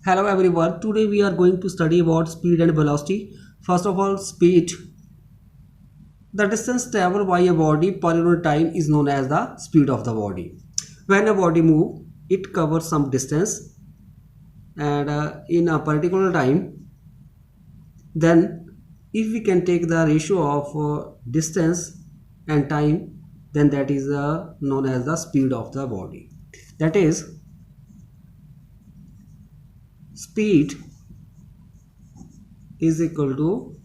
Hello everyone. Today we are going to study about speed and velocity. First of all, speed. The distance traveled by a body per unit time is known as the speed of the body. When a body moves, it covers some distance and in a particular time. Then, if we can take the ratio of distance and time, then that is known as the speed of the body. That is, speed is equal to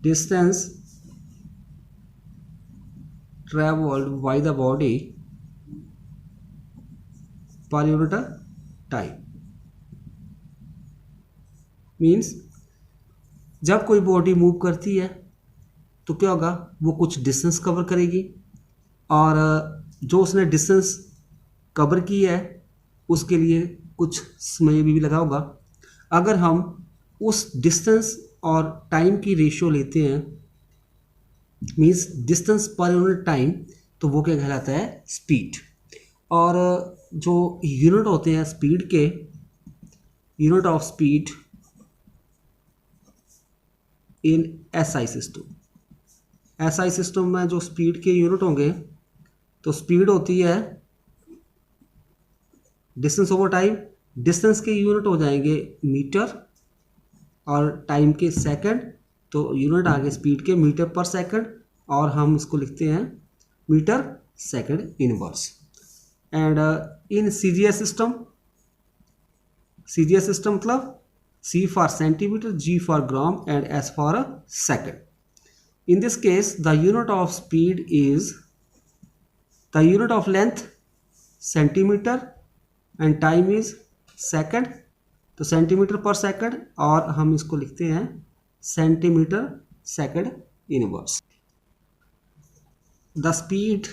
distance traveled by the body per unit time. Means जब कोई body move करती है तो क्या होगा, वो कुछ distance cover करेगी और जो उसने डिस्टेंस कवर की है उसके लिए कुछ समय भी लगा होगा. अगर हम उस डिस्टेंस और टाइम की रेशियो लेते हैं, means distance per unit time, तो वो क्या कहलाता है, स्पीड. और जो यूनिट होते हैं स्पीड के, unit of speed in SI system. SI system में जो स्पीड के यूनिट होंगे, तो स्पीड होती है डिस्टेंस ओवर टाइम. डिस्टेंस के यूनिट हो जाएंगे मीटर और टाइम के सेकंड, तो यूनिट आगे स्पीड के मीटर पर सेकंड और हम इसको लिखते हैं metre second inverse. And in CGS system मतलब C for centimeter, G for gram and S for a second. In this case, the unit of speed is the unit of length centimeter and time is second. तो centimetre पर second और हम इसको लिखते हैं centimetre second inverse. The speed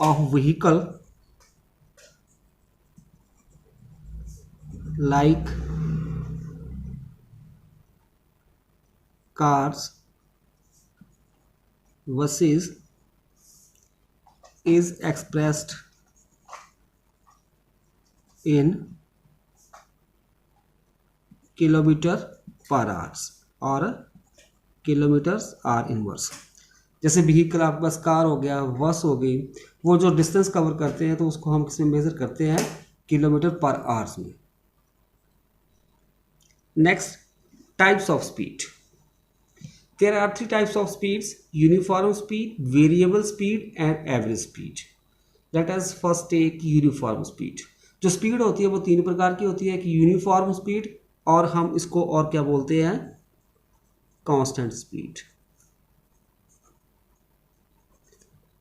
of vehicle like cars, buses is expressed in kilometre पर hours और kilometres are inverse. जैसे व्हीकल आपके पास कार हो गया, बस हो गई, वो जो डिस्टेंस कवर करते हैं तो उसको हम किसमें मेजर करते हैं, किलोमीटर पर आवर्स में. Next, types of speed. There are three types of speeds: uniform speed, variable speed and average speed. Let us first take uniform speed. जो स्पीड होती है वो तीन प्रकार की होती है, कि यूनिफॉर्म स्पीड, और हम इसको और क्या बोलते हैं, कांस्टेंट स्पीड.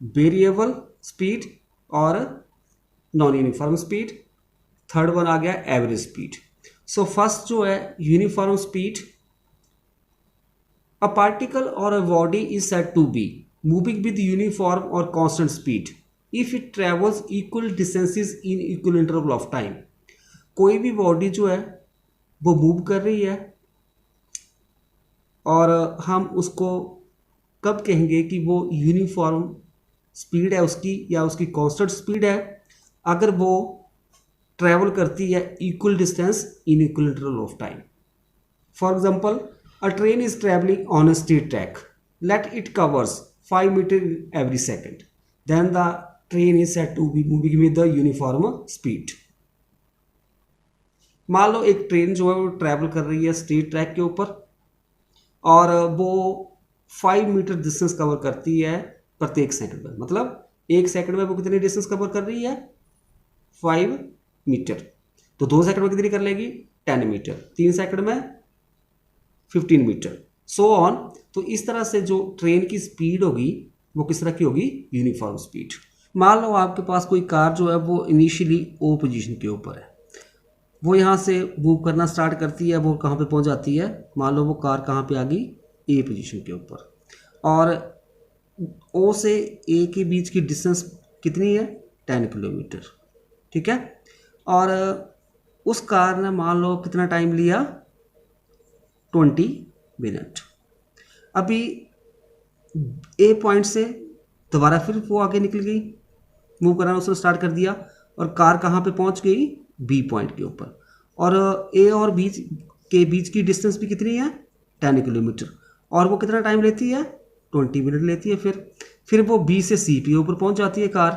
वेरिएबल स्पीड और non uniform speed. Third one आ गया एवरेज स्पीड. सो फर्स्ट जो है यूनिफॉर्म स्पीड. अ पार्टिकल और a body is said to be moving with uniform और constant speed if it travels equal distances in equal interval of time. कोई भी body जो है वो मूव कर रही है और हम उसको कब कहेंगे कि वो यूनिफॉर्म स्पीड है उसकी या उसकी कांस्टेंट स्पीड है, अगर वो ट्रैवल करती है equal distance in equal interval of time. For example, a train is travelling on a straight track, let it covers 5 metre every second, then the train is said to be moving with the uniform speed. मान लो एक train जो है वो travel कर रही है straight track के ऊपर और वो 5 मीटर डिस्टेंस कवर करती है प्रत्येक सेकंड में. मतलब एक सेकंड में वो कितनी डिस्टेंस कवर कर रही है, 5 मीटर. तो 2 सेकंड में कितनी कर लेगी, 10 मीटर. 3 सेकंड में 15 मीटर, सो ऑन. तो इस तरह से जो ट्रेन की स्पीड होगी वो किस तरह की होगी, यूनिफॉर्म स्पीड. मान लो आपके पास कोई कार जो है वो इनिशियली ओ पोजीशन के ऊपर है, वो यहाँ से मूव करना स्टार्ट करती है, वो कहाँ पे पहुँच जाती है, मान लो वो कार कहाँ पे आ गई, ए पोजीशन के ऊपर, और ओ से ए के बीच की डिस्टेंस कितनी है, 10 किलोमीटर. ठीक है. और उस कार ने मान लो कितना टाइम लिया, 20 मिनट. अभी ए पॉइंट से दोबारा फिर वो आगे निकल गई, मूव करना उसने स्टार्ट कर दिया, और कार कहाँ पे पहुँच गई, बी पॉइंट के ऊपर, और ए और बी के बीच की डिस्टेंस भी कितनी है, 10 किलोमीटर, और वो कितना टाइम लेती है, 20 मिनट लेती है। फिर वो बी से सी पे ऊपर पहुँच जाती है कार,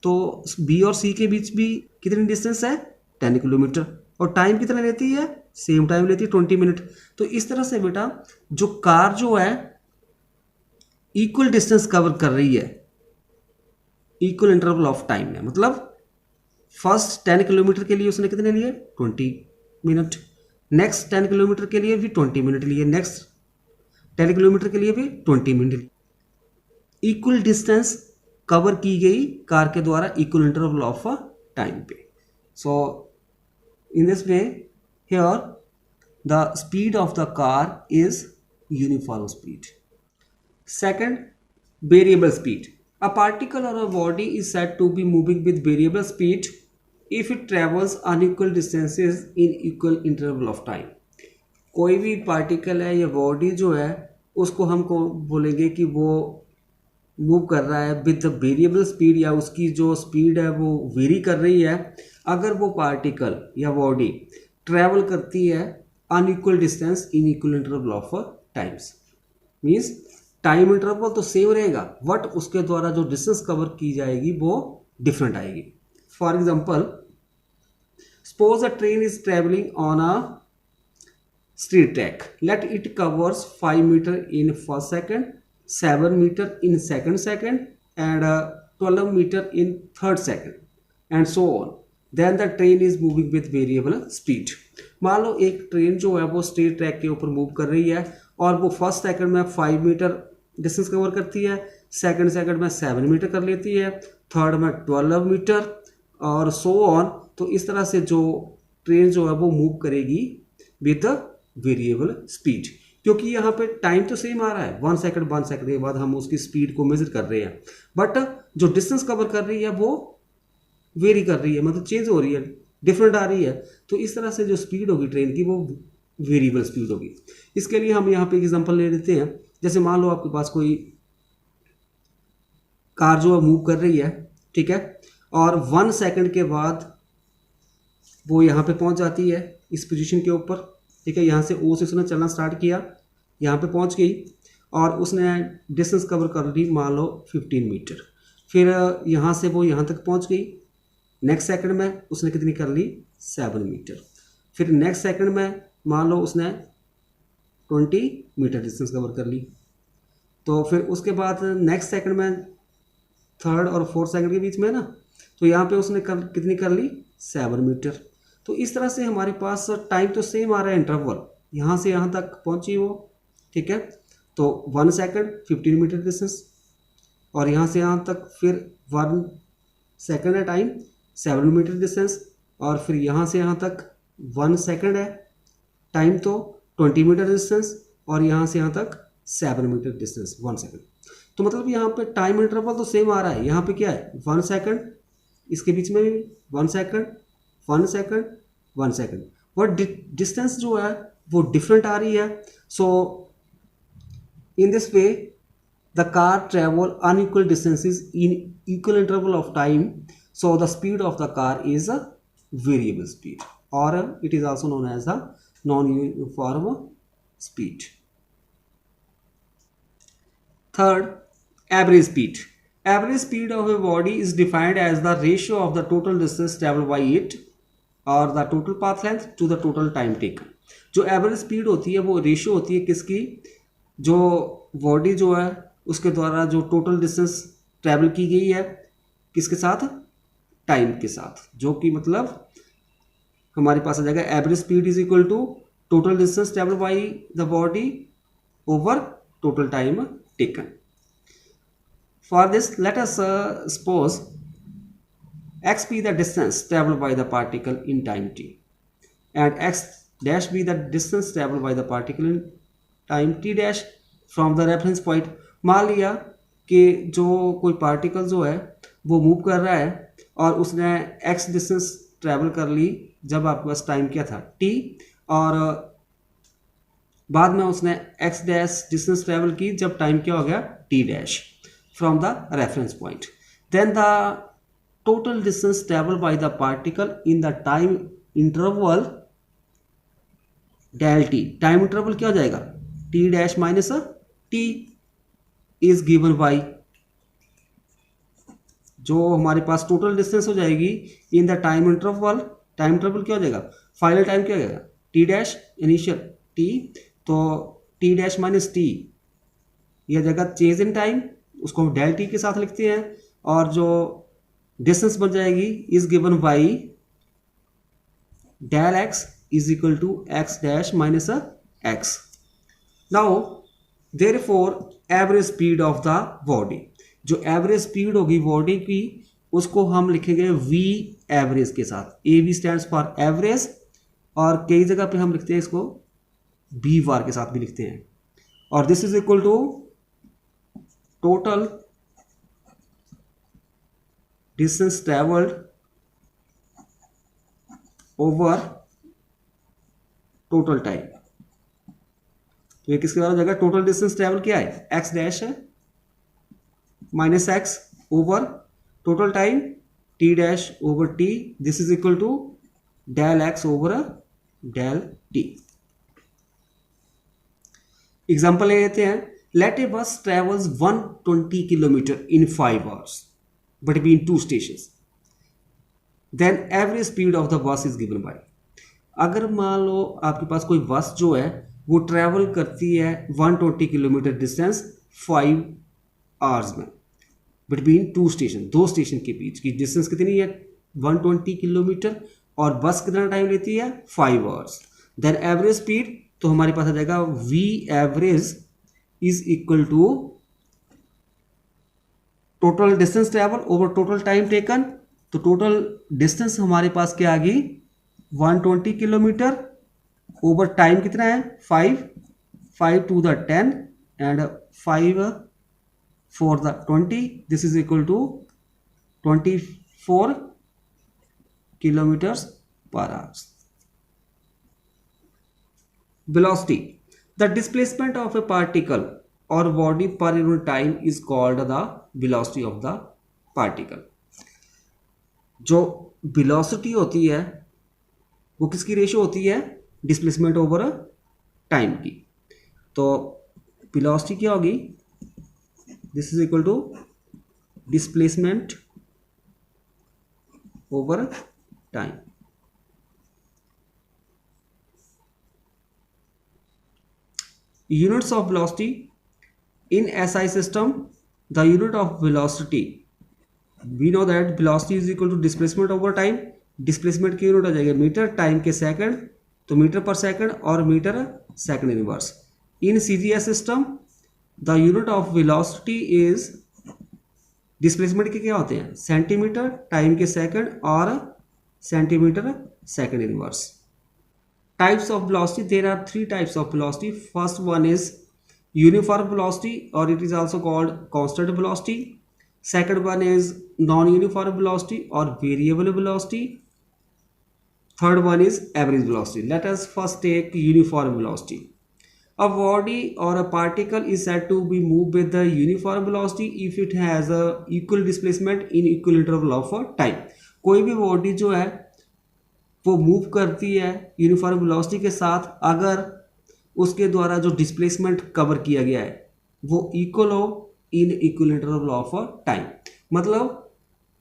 तो बी और सी के बीच भी कितनी डिस्टेंस है, 10 किलोमीटर, और टाइम कितना लेती है, सेम टाइम लेती है, 20 मिनट। तो इस तरह से बेटा जो कार जो है इक्वल डिस्टेंस कवर कर रही है इक्वल इंटरवल ऑफ टाइम में, मतलब फर्स्ट 10 किलोमीटर के लिए उसने कितने लिए, 20 मिनट, नेक्स्ट 10 किलोमीटर के लिए भी 20 मिनट लिए, नेक्स्ट 10 किलोमीटर के लिए भी 20 मिनट। इक्वल डिस्टेंस कवर की गई कार के द्वारा इक्वल इंटरवल ऑफ टाइम पे। So in this way here the speed of the car is uniform speed. Second, variable speed. A particle or a body is said to be moving with variable speed if it travels unequal distances in equal interval of time. कोई भी particle है या body जो है उसको हमको बोलेंगे कि वो मूव कर रहा है विद वेरिएबल स्पीड, या उसकी जो स्पीड है वो वेरी कर रही है अगर वो पार्टिकल या बॉडी ट्रैवल करती है unequal distance in equal interval of times. Means time interval तो सेम रहेगा बट उसके द्वारा जो डिस्टेंस कवर की जाएगी वो डिफरेंट आएगी। For example, suppose a train is travelling on a street track, let it covers 5 metre in first second, 7 metre in second and 12 metre in third second and so on, then the train is moving with variable speed. मान लो एक train जो है वो street track के ऊपर move कर रही है और वो फर्स्ट सेकंड में 5 मीटर डिस्टेंस कवर करती है, सेकंड में 7 मीटर कर लेती है, थर्ड में 12 मीटर और सो ऑन। तो इस तरह से जो ट्रेन जो है वो मूव करेगी विद वेरिएबल स्पीड, क्योंकि यहाँ पे टाइम तो सेम आ रहा है, 1 सेकंड के बाद हम उसकी स्पीड को मेजर कर रहे हैं, बट जो डिस्टेंस कवर कर रही है वो वेरी कर रही है, मतलब चेंज हो रही है, डिफरेंट आ रही है। तो इस तरह से जो स्पीड होगी ट्रेन की वो वेरिएबल स्पीड होगी। इसके लिए हम यहाँ पे एग्जांपल ले लेते हैं। जैसे मान लो आपके पास कोई कार जो है मूव कर रही है, ठीक है, और 1 सेकंड के बाद वो यहाँ पे पहुँच जाती है इस पोजीशन के ऊपर, ठीक है। यहाँ से ओ से उसने चलना स्टार्ट किया, यहाँ पे पहुँच गई और उसने डिस्टेंस कवर कर ली मान लो 15 मीटर। फिर यहाँ से वो यहाँ तक पहुँच गई, नेक्स्ट सेकंड में उसने कितनी कर ली, 7 मीटर। फिर नेक्स्ट सेकंड में मान लो उसने 20 मीटर डिस्टेंस कवर कर ली। तो फिर उसके बाद नेक्स्ट सेकंड में थर्ड और फोर्थ सेकंड के बीच में ना, तो यहाँ पे उसने कितनी कर ली, 7 मीटर। तो इस तरह से हमारे पास टाइम तो सेम आ रहा है, इंटरवल यहाँ से यहाँ तक पहुँची वो, ठीक है। तो 1 सेकंड 15 मीटर डिस्टेंस, और यहाँ से यहाँ तक फिर 1 सेकंड है टाइम, 7 मीटर डिस्टेंस, और फिर यहाँ से यहाँ तक 1 सेकंड है टाइम, तो 20 मीटर डिस्टेंस, और यहाँ से यहाँ तक 7 मीटर डिस्टेंस 1 सेकंड। तो मतलब यहाँ पे टाइम इंटरवल तो सेम आ रहा है। यहाँ पे क्या है, 1 सेकंड, इसके बीच में भी 1 second 1 second 1 second, but distance जो है वो डिफरेंट आ रही है। So in this way the car travel unequal distances in equal interval of time, so the speed of the car is a variable speed, or it is also known as a non-uniform speed. Third, average speed. Average speed of a body is defined as the ratio of the total distance traveled by it or the total path length to the total time taken. जो average speed होती है वो ratio होती है किसकी, जो body जो है उसके द्वारा जो टोटल डिस्टेंस ट्रैवल की गई है किसके साथ, टाइम के साथ, जो कि मतलब हमारे पास आ जाएगा average speed is equal to total distance travel by the body over total time taken. For this let us suppose x be the distance traveled by the particle in time t and x dash be the distance traveled by the particle in time t dash from the reference point। मान लिया कि जो कोई particle जो है वो move कर रहा है और उसने x डिस्टेंस ट्रैवल कर ली जब आपके पास टाइम क्या था t, और बाद में उसने x डैश डिस्टेंस ट्रैवल की जब टाइम क्या हो गया t dash from the reference point. Then the total distance travel by the particle in the time interval del T. Time interval क्या हो जाएगा, T dash minus T is given by, जो हमारे पास टोटल डिस्टेंस हो जाएगी in the time interval, time interval क्या हो जाएगा, फाइनल टाइम क्या हो जाएगा, टी डैश इनिशियल टी, तो टी डैश माइनस टी यह जगह चेंज इन टाइम, उसको हम डेल टी के साथ लिखते हैं, और जो डिस्टेंस बन जाएगी is given by del X is equal to X dash minus X. Now therefore average speed of the body, जो एवरेज स्पीड होगी बॉडी की उसको हम लिखेंगे वी एवरेज के साथ, A V stands for average, और कई जगह पे हम लिखते हैं इसको बी वार के साथ भी लिखते हैं, और this is equal to total distance travelled over total time. तो ये किसके द्वारा हो जाएगा, टोटल डिस्टेंस ट्रेवल क्या है, एक्स डैश है minus X over total time T dash over T, this is equal to del X over del T. Example ले लेते हैं, let a bus travels 120 kilometre in 5 hours between 2 stations, then average speed of the bus is given by. अगर मान लो आपके पास कोई bus जो है वो ट्रेवल करती है 120 किलोमीटर डिस्टेंस 5 hours में बिटवीन 2 स्टेशन, 2 स्टेशन के बीच की डिस्टेंस कितनी है 120 किलोमीटर, और बस कितना टाइम लेती है 5 hours, देन एवरेज स्पीड, तो हमारे पास आ जाएगा V average is equal to total distance travel over total time taken. तो टोटल डिस्टेंस हमारे पास क्या आ गई 120 किलोमीटर ओवर टाइम कितना है 5 to the 10 and 5 for the 20, this is equal to 24 kilometers per hour. Velocity, the displacement of a particle or body per unit time is called the velocity of the particle. जो velocity होती है वो किसकी ratio होती है, displacement over time की। तो velocity क्या होगी, this is equal to displacement over time। Units of velocity in SI system, the unit of velocity, we know that velocity is equal to displacement over time, displacement की unit आ जाएगी metre, time के second, तो metre पर second और metre second inverse. In CGS system the unit of velocity is, displacement के क्या होते हैं सेंटीमीटर, टाइम के सेकंड और centimetre second inverse. Types of velocity, there are 3 types of velocity. First one is uniform velocity और it is also called constant velocity. Second one is non uniform velocity और variable velocity. Third one is average velocity. Let us first take uniform velocity. A body or a particle is said to be moved with the uniform velocity if it has a equal displacement in equal interval of time। कोई भी body जो है वो move करती है uniform velocity के साथ अगर उसके द्वारा जो डिस्प्लेसमेंट कवर किया गया है वो इक्वल हो इन इक्वल इंटरवल ऑफ टाइम, मतलब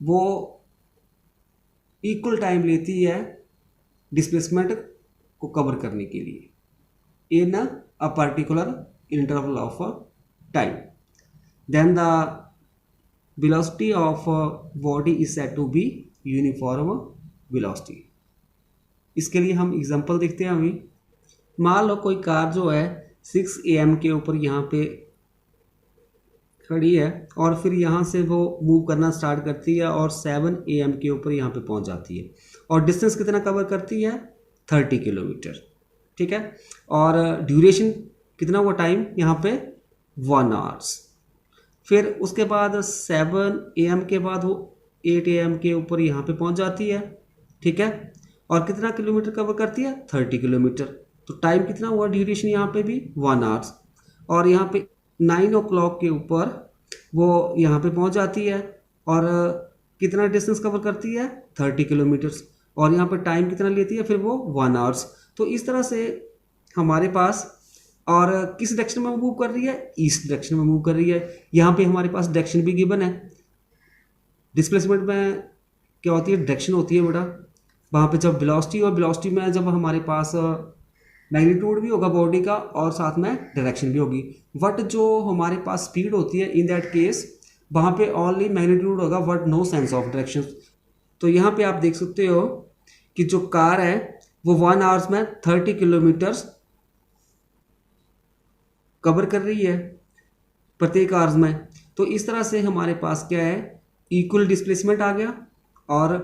वो इक्वल टाइम लेती है डिस्प्लेसमेंट को कवर करने के लिए इन a particular interval of time, then the velocity of body is said to be uniform velocity। इसके लिए हम एग्जांपल देखते हैं। अभी मान लो कोई कार जो है 6 AM के ऊपर यहाँ पे खड़ी है और फिर यहाँ से वो मूव करना स्टार्ट करती है और 7 AM के ऊपर यहाँ पे पहुँच जाती है और डिस्टेंस कितना कवर करती है 30 किलोमीटर, ठीक है, और ड्यूरेशन कितना हुआ टाइम यहाँ पे 1 hours। फिर उसके बाद 7 AM के बाद वो 8 AM के ऊपर यहाँ पे पहुँच जाती है, ठीक है, और कितना किलोमीटर कवर करती है 30 किलोमीटर। तो टाइम कितना हुआ ड्यूरेशन यहाँ पे भी 1 hours, और यहाँ पे 9 o'clock के ऊपर वो यहाँ पे पहुँच जाती है और कितना डिस्टेंस कवर करती है 30 किलोमीटर्स, और यहाँ पर टाइम कितना लेती है फिर वो 1 आवर्स। तो इस तरह से हमारे पास, और किस डायरेक्शन में मूव कर रही है, ईस्ट डायरेक्शन में मूव कर रही है। यहाँ पे हमारे पास डायरेक्शन भी गिवन है। डिस्प्लेसमेंट में क्या होती है, डायरेक्शन होती है बेटा, वहाँ पे जब वेलोसिटी, और वेलोसिटी में जब हमारे पास मैग्नीट्यूड भी होगा बॉडी का और साथ में डायरेक्शन भी होगी। बट जो हमारे पास स्पीड होती है इन दैट केस वहाँ पे ओनली मैग्नीट्यूड होगा but no sense of direction. तो यहाँ पे आप देख सकते हो कि जो कार है वो 1 आवर्स में 30 किलोमीटर्स कवर कर रही है प्रत्येक आवर्स में। तो इस तरह से हमारे पास क्या है, इक्वल डिस्प्लेसमेंट आ गया और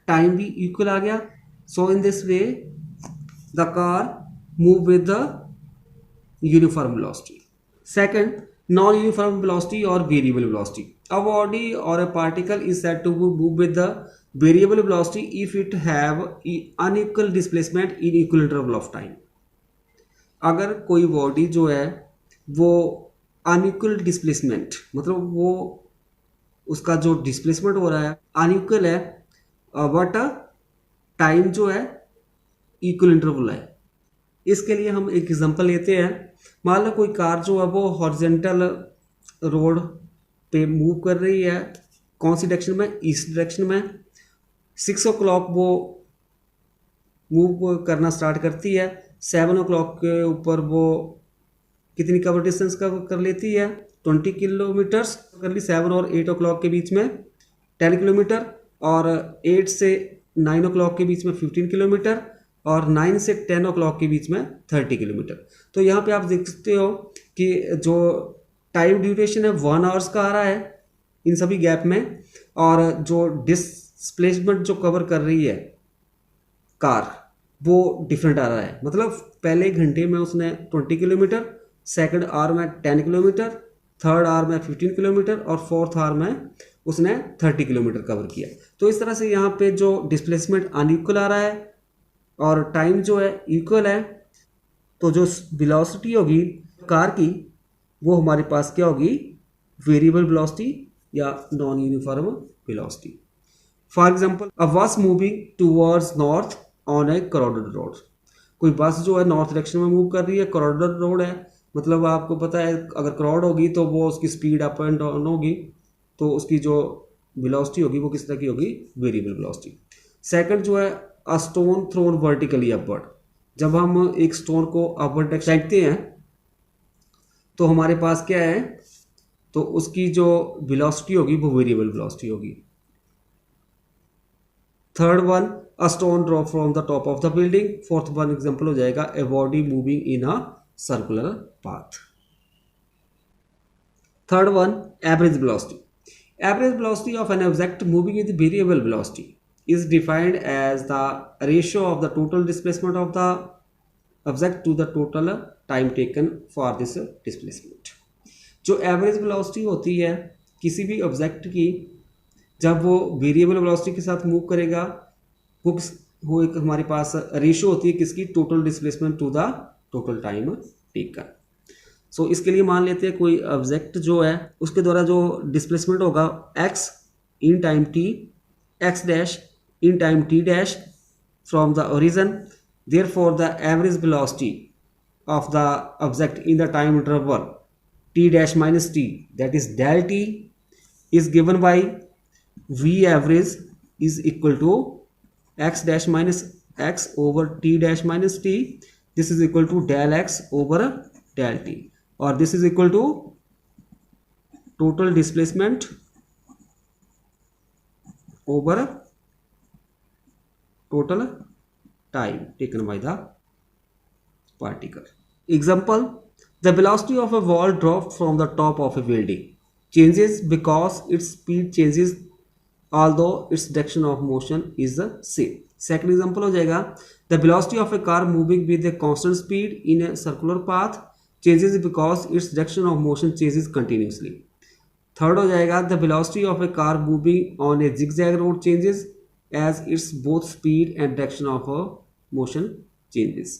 टाइम भी इक्वल आ गया। So in this way the car move with the uniform velocity. Second, non uniform velocity और variable velocity. A body or a particle is said to move with the variable velocity if it have unequal displacement in equal interval of time। अगर कोई body जो है वो unequal displacement, मतलब वो उसका जो डिस्प्लेसमेंट हो रहा है अनइक्वल है, बट टाइम जो है इक्वल इंटरवल है। इसके लिए हम एक एग्जांपल लेते हैं। मान लो कोई कार जो है वो हॉरिजॉन्टल रोड पे मूव कर रही है, कौन सी डायरेक्शन में, ईस्ट डायरेक्शन में। 6 o'clock वो मूव करना स्टार्ट करती है, 7 o'clock के ऊपर वो कितनी कवर डिस्टेंस कवर कर लेती है, 20 किलोमीटर्स कर ली। 7 और 8 o'clock के बीच में 10 किलोमीटर, और 8 से 9 o'clock के बीच में 15 किलोमीटर, और 9 से 10 o'clock के बीच में 30 किलोमीटर। तो यहाँ पे आप देख सकते हो कि जो टाइम ड्यूरेशन है 1 आवर्स का आ रहा है इन सभी गैप में, और जो डिस्प्लेसमेंट जो कवर कर रही है कार वो डिफरेंट आ रहा है। मतलब पहले घंटे में उसने 20 किलोमीटर, सेकंड आवर में 10 किलोमीटर, थर्ड आवर में 15 किलोमीटर, और फोर्थ आवर में उसने 30 किलोमीटर कवर किया। तो इस तरह से यहाँ पे जो डिस्प्लेसमेंट अनइक्वल आ रहा है और टाइम जो है इक्वल है, तो जो वेलोसिटी होगी कार की वो हमारे पास क्या होगी, वेरिएबल वेलोसिटी या non uniform velocity. For example, a bus moving towards north on a crowded road. कोई बस जो है नॉर्थ डायरेक्शन में मूव कर रही है, क्राउडेड रोड है, मतलब आपको पता है अगर क्राउड होगी तो वो उसकी स्पीड अप एंड डाउन होगी, तो उसकी जो वेलोसिटी होगी वो किस तरह की होगी, वेरिएबल वेलोसिटी। सेकंड जो है, a stone thrown vertically upward. जब हम एक स्टोन को अपवर्ड फेंकते हैं तो हमारे पास क्या है, तो उसकी जो वेलोसिटी होगी वो वेरिएबल वेलोसिटी होगी। Third one, a stone drop from the top of the building. Fourth one example हो जाएगा, a body moving in a circular path. Third one, average velocity. Average velocity of an object moving with variable velocity is defined as the ratio of the total displacement of the object to the total time taken for this displacement। जो average velocity होती है किसी भी object की, जब वो variable velocity के साथ मूव करेगा, वो एक हमारे पास रेशियो होती है किसकी, total displacement to the total time taken. So इसके लिए मान लेते हैं कोई ऑब्जेक्ट जो है उसके द्वारा जो डिस्प्लेसमेंट होगा x in time t, x dash in time t dash from the origin। Therefore the average velocity of the object in the time interval t dash minus t, that is del t, is given by v average is equal to x dash minus x over t dash minus t। This is equal to del x over del t, or this is equal to total displacement over total time taken by the particle। Example, the velocity of a ball dropped from the top of a building changes because its speed changes although its direction of motion is the same। Second example हो जाएगा, the velocity of a car moving with a constant speed in a circular path changes because its direction of motion changes continuously। Third हो जाएगा, the velocity of a car moving on a zigzag road changes as its both speed and direction of a motion changes।